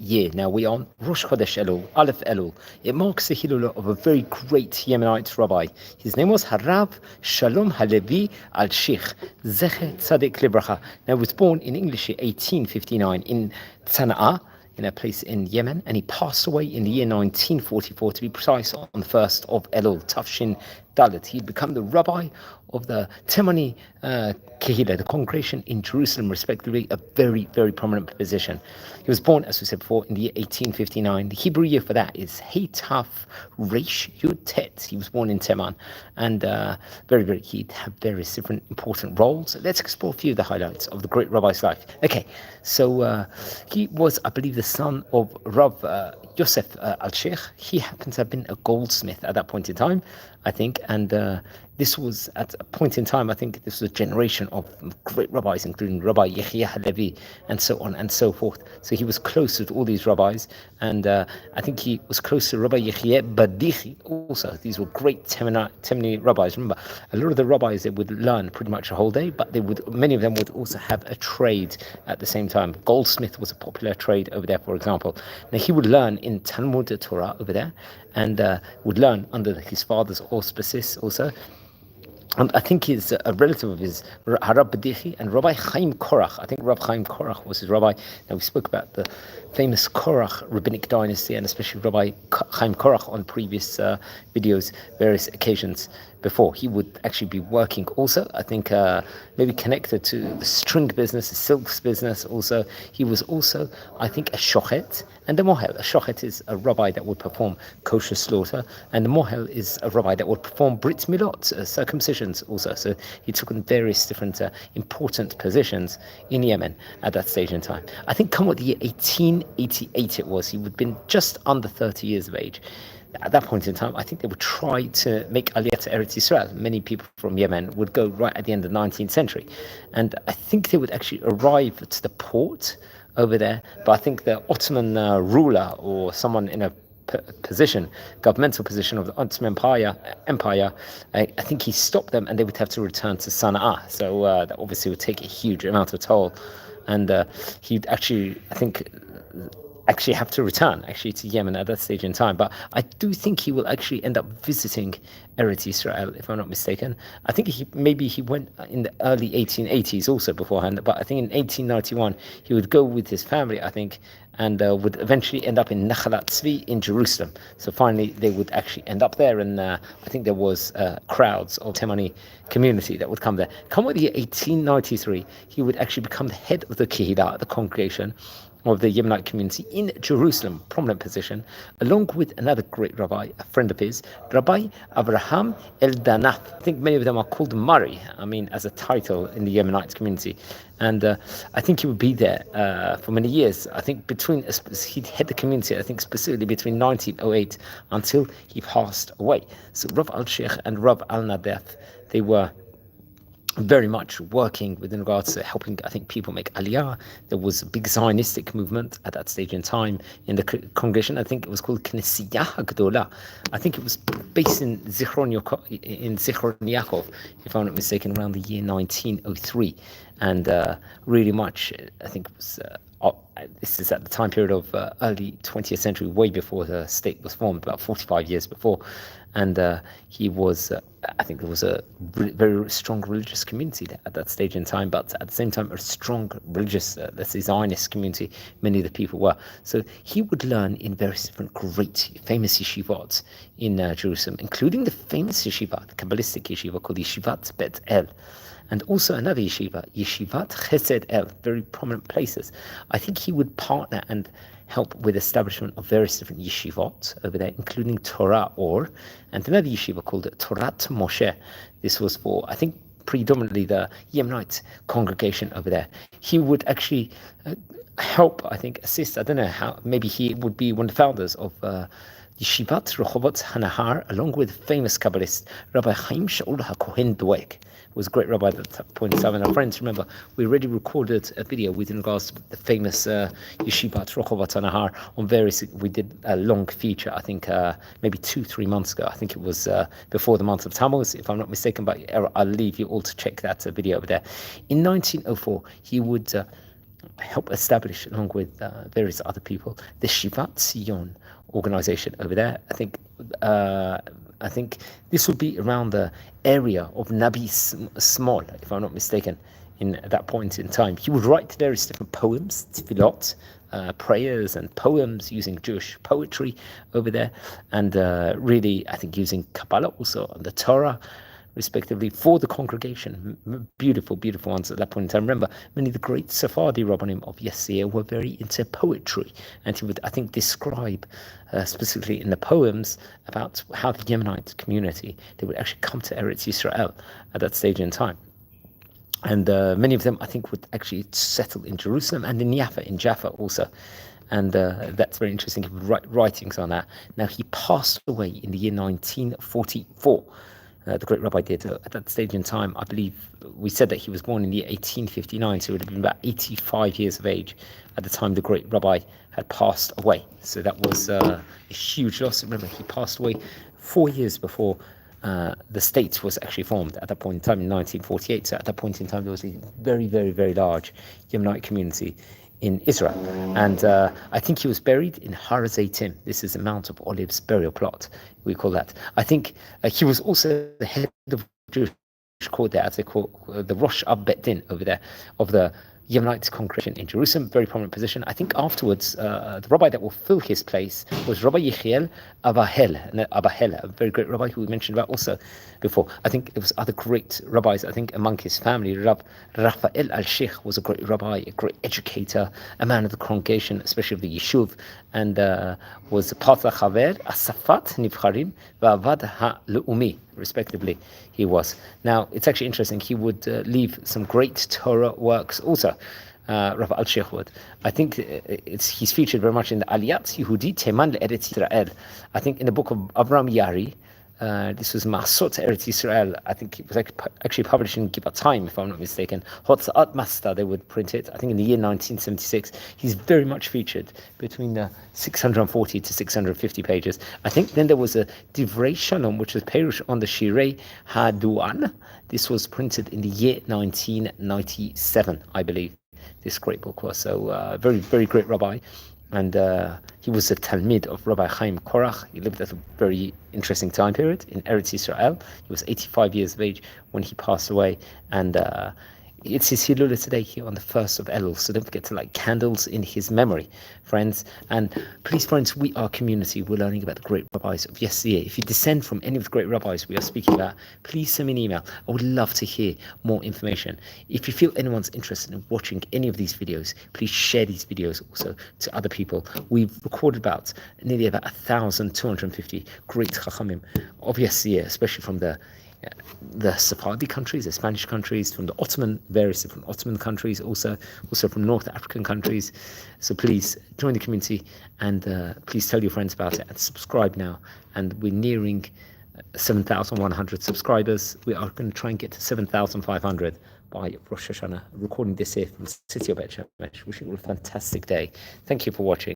year. Now we're on Rosh Chodesh Elul, Aleph Elul. It marks the Hilula of a very great Yemenite rabbi. His name was Rabbi Shalom Alshich, Zecher Tzadik Libracha. Now he was born in English year 1859 in Sana'a, in a place in Yemen, and he passed away in the year 1944, to be precise, on the 1st of Elul, Tafshin Dalet. He'd become the rabbi of the Temani Kehila, the congregation in Jerusalem, respectively, a very, very prominent position. He was born, as we said before, in the year 1859. The Hebrew year for that is Hey Taf Reish Yud Tet. He was born in Teman, and he'd have various different important roles. Let's explore a few of the highlights of the great rabbi's life. Okay, so he was, I believe, the son of Rav Yosef Alshich. He happened to have been a goldsmith at that point in time, I think, and this was at a point in time, I think this was a generation of great rabbis, including Rabbi Yechia Halevi and so on and so forth. So he was close to all these rabbis, and I think he was close to Rabbi Yechia Badichi also. These were great Temani rabbis. Remember, a lot of the rabbis, they would learn pretty much a whole day, but many of them would also have a trade at the same time. Goldsmith was a popular trade over there, for example. Now he would learn in Talmud Torah over there, and would learn under his father's auspices also. And I think he's a relative of his, Harab Badichi, and Rabbi Chaim Korach. I think Rabbi Chaim Korach was his rabbi. Now, we spoke about the famous Korach rabbinic dynasty, and especially Rabbi Chaim Korach on previous videos, various occasions before. He would actually be working also, I think, maybe connected to the string business, the silks business also. He was also, I think, a shochet and a mohel. A shochet is a rabbi that would perform kosher slaughter, and the mohel is a rabbi that would perform brit milot, circumcisions also. So he took on various different important positions in Yemen at that stage in time. I think come what the year 1888 it was, he would have been just under 30 years of age. At that point in time, I think they would try to make Aliyah to Eretz Yisrael. Many people from Yemen would go right at the end of the 19th century. And I think they would actually arrive to the port over there. But I think the Ottoman ruler or someone in a governmental position of the Ottoman Empire, I think he stopped them, and they would have to return to Sana'a. So that obviously would take a huge amount of toll. And he'd actually, I think, have to return to Yemen at that stage in time. But I do think he will actually end up visiting Eretz Yisrael, if I'm not mistaken. I think he went in the early 1880s also beforehand, but I think in 1891 he would go with his family, I think, and would eventually end up in Nachalat Tzvi in Jerusalem. So finally they would actually end up there, and I think there was crowds of Temani community that would come there. Come with the year 1893, he would actually become the head of the Kehillah, the congregation of the Yemenite community in Jerusalem, prominent position, along with another great rabbi, a friend of his, Rabbi Abraham El-Danath. I think many of them are called Murray, as a title in the Yemenite community. And I think he would be there for many years. I think he'd head the community, I think specifically between 1908 until he passed away. So Rav Alshich and Rav Al-Nadef, they were very much working within regards to helping, I think, people make Aliyah. There was a big Zionistic movement at that stage in time in the congregation. I think it was called Knesiyah HaGdolah. I think it was based in Zichron Yaakov, if I'm not mistaken, around the year 1903. And really much, I think it was... this is at the time period of early 20th century, way before the state was formed, about 45 years before. And he was, I think there was a very strong religious community there at that stage in time, but at the same time, a strong religious, let's say, Zionist community, many of the people were. So he would learn in various different great, famous yeshivot in Jerusalem, including the famous yeshiva, the Kabbalistic yeshiva called Yeshivat Bet El. And also another yeshiva, Yeshivat Chesed El, very prominent places. I think he would partner and help with establishment of various different yeshivot over there, including Torah Or, and another yeshiva called Torat Moshe. This was for, I think, predominantly the Yemenite congregation over there. He would actually help, I think, assist, I don't know how, maybe he would be one of the founders of Yeshivat Rehovot Hanahar, along with famous Kabbalist Rabbi Chaim Shaul HaKohen Dweck. Was a great rabbi at that point in time. And our friends, remember, we already recorded a video with regards to the famous Yeshivat Rehovot Hanahar on various. We did a long feature, I think, maybe 2-3 months ago. I think it was before the month of Tammuz, if I'm not mistaken. But I'll leave you all to check that video over there. In 1904, he would helped establish, along with various other people, the Shivat Zion organization over there. I think this would be around the area of Nabi Small, if I'm not mistaken, in that point in time. He would write various different poems, tefillot, prayers and poems using Jewish poetry over there, and really, I think, using Kabbalah also, and the Torah, respectively, for the congregation. Beautiful, beautiful ones at that point in time. Remember, many of the great Sephardi Rabbanim of yesteryear were very into poetry, and he would, I think, describe specifically in the poems about how the Yemenite community, they would actually come to Eretz Yisrael at that stage in time. And many of them, I think, would actually settle in Jerusalem and in Jaffa also. And that's very interesting. He would write writings on that. Now, he passed away in the year 1944. The great rabbi did. At that stage in time, I believe we said that he was born in the year 1859, so he would have been about 85 years of age at the time the great rabbi had passed away. So that was a huge loss. Remember, he passed away 4 years before the state was actually formed at that point in time in 1948. So at that point in time, there was a very, very, very large Yemenite community in Israel. And I think he was buried in Har Zaytim. This is the Mount of Olives burial plot, we call that. I think he was also the head of Jewish court there, as they call the Rosh Ab Bet Din over there, of the Yemenite congregation in Jerusalem, very prominent position. I think afterwards, the rabbi that will fill his place was Rabbi Yechiel Abahel, a very great rabbi who we mentioned about also before. I think there was other great rabbis, I think, among his family. Rabbi Alshich was a great rabbi, a great educator, a man of the congregation, especially of the Yishuv, and was part of Chaver, Asafat Nivcharim, Va'avad HaLeumi, respectively, he was. Now, it's actually interesting, he would leave some great Torah works also. Rabbi Alshich would. I think he's featured very much in the Aliyat Yehudi Teman Eretz Yisrael. I think in the book of Avram Yari, this was Masot Eretz Yisrael. I think it was actually published in Givatayim, if I'm not mistaken. Hotzat Masta, they would print it. I think in the year 1976. He's very much featured between the 640 to 650 pages. I think then there was a Divrei Shalom, which was Perush on the Shirei Haduan. This was printed in the year 1997, I believe. This great book was. So very, very great rabbi. And he was a Talmid of Rabbi Chaim Korach. He lived at a very interesting time period in Eretz Yisrael. He was 85 years of age when he passed away. And it's his Hilula today here on the 1st of Elul. So don't forget to light candles in his memory, friends. And please, friends, we are community. We're learning about the great rabbis of yesteryear. If you descend from any of the great rabbis we are speaking about, please send me an email. I would love to hear more information. If you feel anyone's interested in watching any of these videos, please share these videos also to other people. We've recorded nearly about 1,250 great chachamim of yesteryear, especially from the Sephardi countries, the Spanish countries, from the various different Ottoman countries, also from North African countries. So please join the community, and please tell your friends about it, and subscribe now. And we're nearing 7,100 subscribers. We are going to try and get to 7,500 by Rosh Hashanah. Recording this here from the city of Bet Shemesh. Wishing you a fantastic day. Thank you for watching.